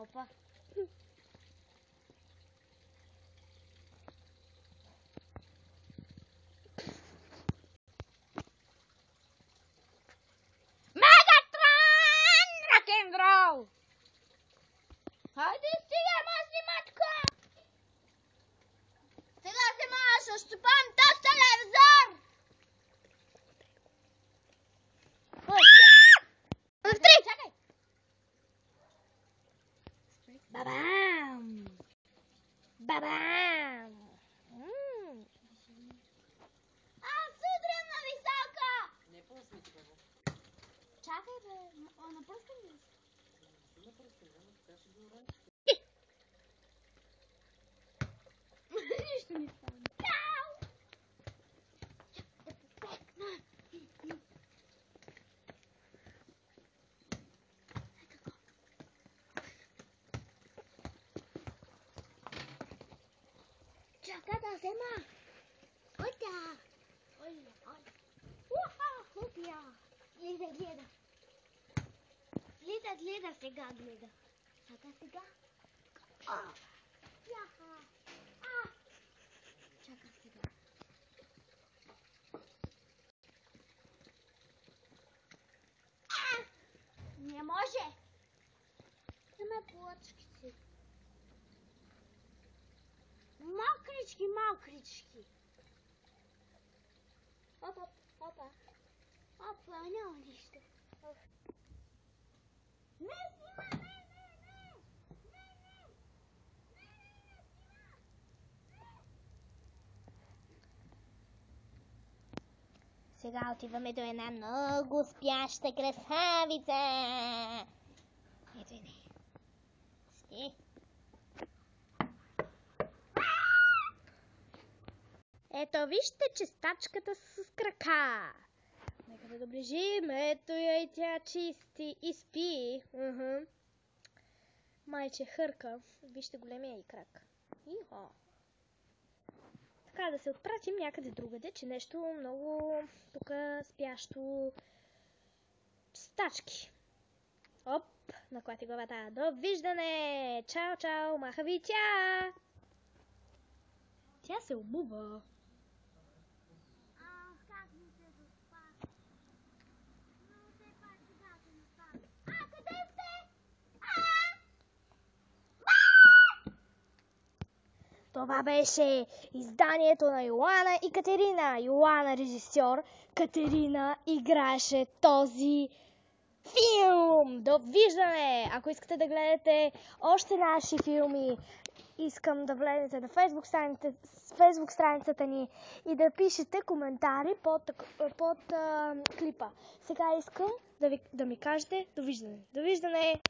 Опа. Мегатрон! Рок-н-рол! Хайде, стига, снимачка! Сега се щупам този телевизор! Чакай! Бабам! Бабам! Аз удрям на висока! Не пусни ти го. Чакай бе, напръскам ли? Не пусни, но така ще го урониш. Нищо не стана. Мяу! Да попекна! Чакай да взема! Ойта! Ой! Уха! Хлопя! Гледа! Гледа сега, гледа. Сега. Яха! Чакай сега. Не може! Има плочките. Малкрички. Опа. Няма нищо. Не снима! Сега отиваме до една много спяща красавица. Ето и не. Спи. Ето вижте чистачката с крака. Нека да доближим. Ето я и тя чисти и спи. Майче хърка. Вижте големия и крак. Ихо. Така да се отпратим някъде другаде, че нещо много тук спящо. Чистачки. Оп, наклати главата. Довиждане! Чао! Маха ви тя! Тя се обува. Как ми се доспа? Но все пак сега се настана. Къде сте? Това беше изданието на Йоана и Катерина. Йоана режисьор, Катерина играше този филм. Довиждане! Ако искате да гледате още наши филми, искам да влезете на Facebook страницата ни и да пишете коментари под клипа. Сега искам да ми кажете довиждане. Довиждане!